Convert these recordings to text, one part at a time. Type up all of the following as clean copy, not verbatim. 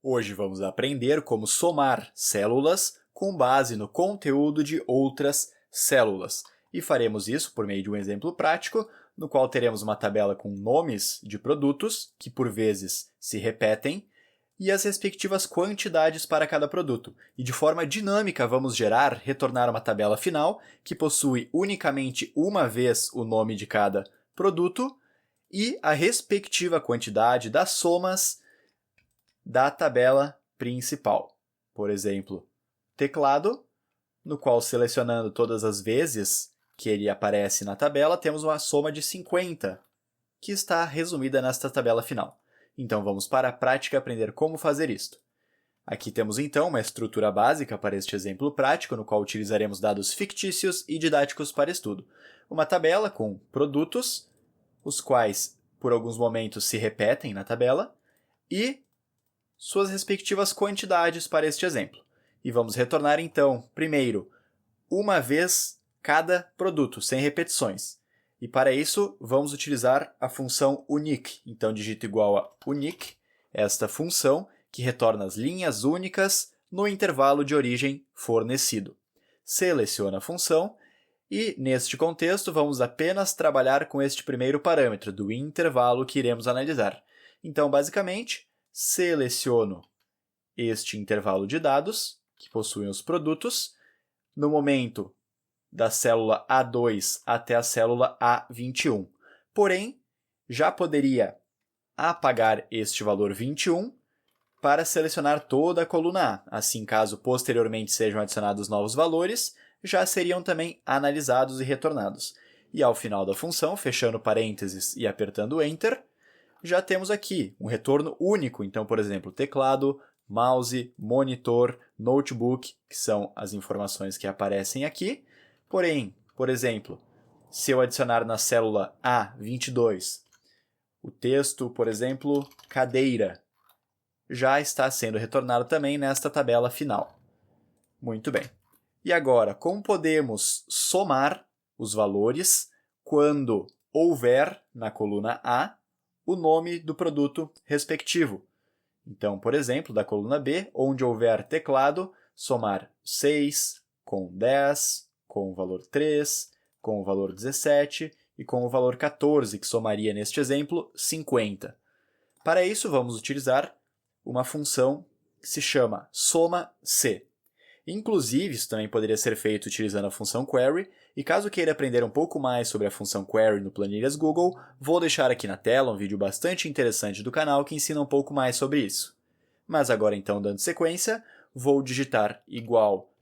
Hoje vamos aprender como somar células com base no conteúdo de outras células. E faremos isso por meio de um exemplo prático, no qual teremos uma tabela com nomes de produtos, que por vezes se repetem, e as respectivas quantidades para cada produto. E de forma dinâmica vamos retornar uma tabela final, que possui unicamente uma vez o nome de cada produto e a respectiva quantidade das somas da tabela principal. Por exemplo, teclado, no qual selecionando todas as vezes que ele aparece na tabela, temos uma soma de 50, que está resumida nesta tabela final. Então vamos para a prática aprender como fazer isto. Aqui temos então uma estrutura básica para este exemplo prático, no qual utilizaremos dados fictícios e didáticos para estudo. Uma tabela com produtos, os quais por alguns momentos se repetem na tabela, e suas respectivas quantidades para este exemplo. E vamos retornar então, primeiro, uma vez cada produto, sem repetições. E para isso, vamos utilizar a função unique. Então, digito igual a unique, esta função que retorna as linhas únicas no intervalo de origem fornecido. Seleciona a função e, neste contexto, vamos apenas trabalhar com este primeiro parâmetro do intervalo que iremos analisar. Então, basicamente, seleciono este intervalo de dados, que possuem os produtos, no momento da célula A2 até a célula A21. Porém, já poderia apagar este valor 21 para selecionar toda a coluna A. Assim, caso posteriormente sejam adicionados novos valores, já seriam também analisados e retornados. E ao final da função, fechando parênteses e apertando Enter, já temos aqui um retorno único. Então, por exemplo, teclado, mouse, monitor, notebook, que são as informações que aparecem aqui. Porém, por exemplo, se eu adicionar na célula A22 o texto, por exemplo, cadeira, já está sendo retornado também nesta tabela final. Muito bem. E agora, como podemos somar os valores quando houver na coluna A o nome do produto respectivo? Então, por exemplo, da coluna B, onde houver teclado, somar 6 com 10, com o valor 3, com o valor 17 e com o valor 14, que somaria, neste exemplo, 50. Para isso, vamos utilizar uma função que se chama soma-c. Inclusive, isso também poderia ser feito utilizando a função query, e caso queira aprender um pouco mais sobre a função query no Planilhas Google, vou deixar aqui na tela um vídeo bastante interessante do canal que ensina um pouco mais sobre isso. Mas agora, então, dando sequência, vou digitar igual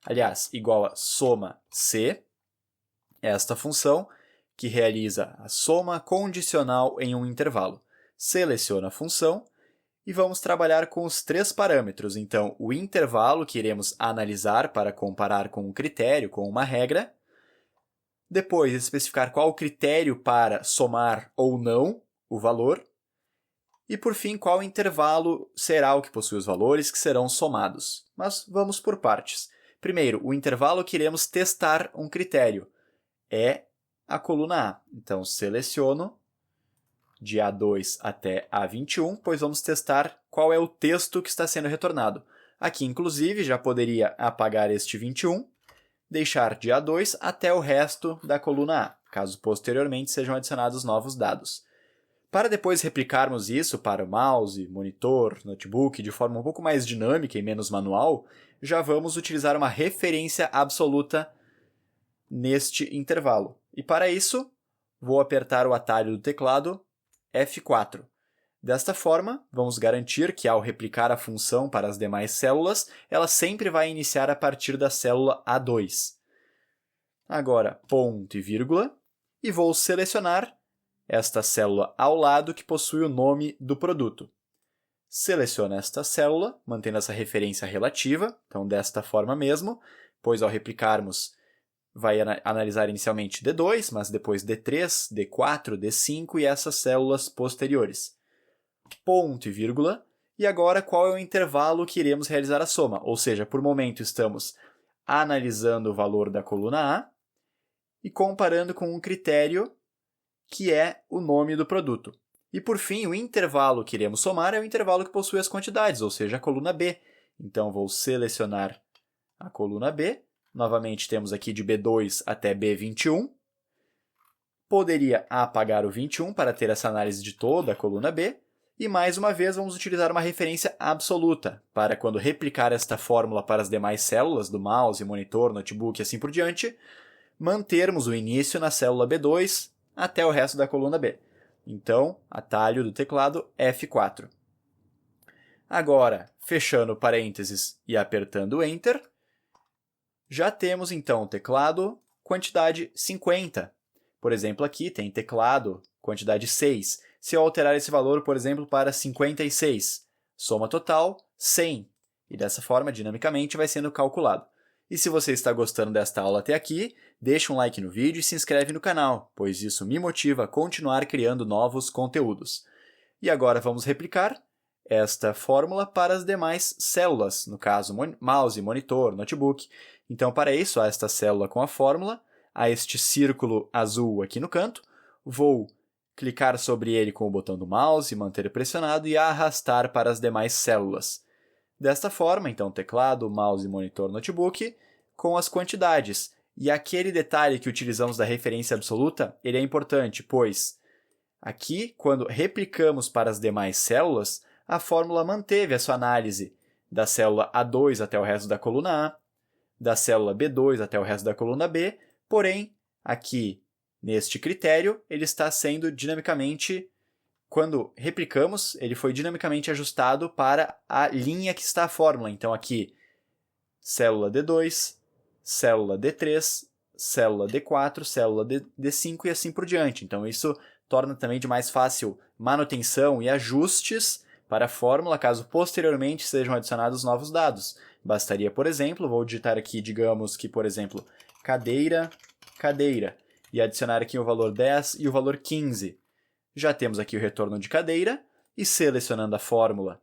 a soma-c, esta função que realiza a soma condicional em um intervalo. Seleciona a função e vamos trabalhar com os três parâmetros. Então, o intervalo que iremos analisar para comparar com um critério, com uma regra. Depois, especificar qual o critério para somar ou não o valor. E, por fim, qual intervalo será o que possui os valores que serão somados. Mas vamos por partes. Primeiro, o intervalo que iremos testar um critério é a coluna A. Então, seleciono de A2 até A21, pois vamos testar qual é o texto que está sendo retornado. Aqui, inclusive, já poderia apagar este 21, deixar de A2 até o resto da coluna A, caso posteriormente sejam adicionados novos dados. Para depois replicarmos isso para o mouse, monitor, notebook, de forma um pouco mais dinâmica e menos manual, já vamos utilizar uma referência absoluta neste intervalo. E para isso, vou apertar o atalho do teclado F4. Desta forma, vamos garantir que ao replicar a função para as demais células, ela sempre vai iniciar a partir da célula A2. Agora, ponto e vírgula, e vou selecionar esta célula ao lado que possui o nome do produto. Seleciono esta célula, mantendo essa referência relativa, então desta forma mesmo, pois ao replicarmos vai analisar inicialmente D2, mas depois D3, D4, D5 e essas células posteriores. Ponto e vírgula, e agora qual é o intervalo que iremos realizar a soma? Ou seja, por momento estamos analisando o valor da coluna A e comparando com um critério que é o nome do produto. E por fim, o intervalo que iremos somar é o intervalo que possui as quantidades, ou seja, a coluna B. Então, vou selecionar a coluna B. Novamente, temos aqui de B2 até B21. Poderia apagar o 21 para ter essa análise de toda a coluna B. E, mais uma vez, vamos utilizar uma referência absoluta para, quando replicar esta fórmula para as demais células do mouse, monitor, notebook e assim por diante, mantermos o início na célula B2 até o resto da coluna B. Então, atalho do teclado F4. Agora, fechando parênteses e apertando Enter, já temos então o teclado quantidade 50. Por exemplo, aqui tem teclado quantidade 6. Se eu alterar esse valor, por exemplo, para 56, soma total 100. E dessa forma, dinamicamente, vai sendo calculado. E se você está gostando desta aula até aqui, deixa um like no vídeo e se inscreve no canal, pois isso me motiva a continuar criando novos conteúdos. E agora vamos replicar esta fórmula para as demais células, no caso mouse, monitor, notebook. Então, para isso, há esta célula com a fórmula, há este círculo azul aqui no canto, vou clicar sobre ele com o botão do mouse, manter pressionado e arrastar para as demais células. Desta forma, então, teclado, mouse, monitor, notebook, com as quantidades. E aquele detalhe que utilizamos da referência absoluta, ele é importante, pois aqui, quando replicamos para as demais células, a fórmula manteve a sua análise da célula A2 até o resto da coluna A, da célula B2 até o resto da coluna B, porém, aqui, neste critério, ele está sendo dinamicamente, quando replicamos, ele foi dinamicamente ajustado para a linha que está a fórmula. Então, aqui, célula D2, célula D3, célula D4, célula D5 e assim por diante. Então, isso torna também de mais fácil manutenção e ajustes para a fórmula, caso posteriormente sejam adicionados novos dados. Bastaria, por exemplo, vou digitar aqui, digamos que, por exemplo, cadeira, cadeira, e adicionar aqui o valor 10 e o valor 15. Já temos aqui o retorno de cadeira, e selecionando a fórmula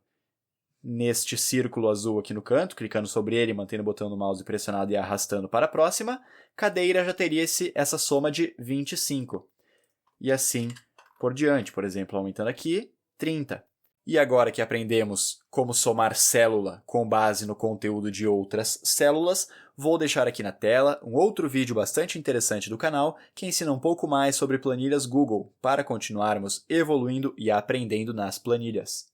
neste círculo azul aqui no canto, clicando sobre ele, mantendo o botão do mouse pressionado e arrastando para a próxima, cadeira já teria essa soma de 25. E assim por diante, por exemplo, aumentando aqui, 30. E agora que aprendemos como somar célula com base no conteúdo de outras células, vou deixar aqui na tela um outro vídeo bastante interessante do canal que ensina um pouco mais sobre planilhas Google para continuarmos evoluindo e aprendendo nas planilhas.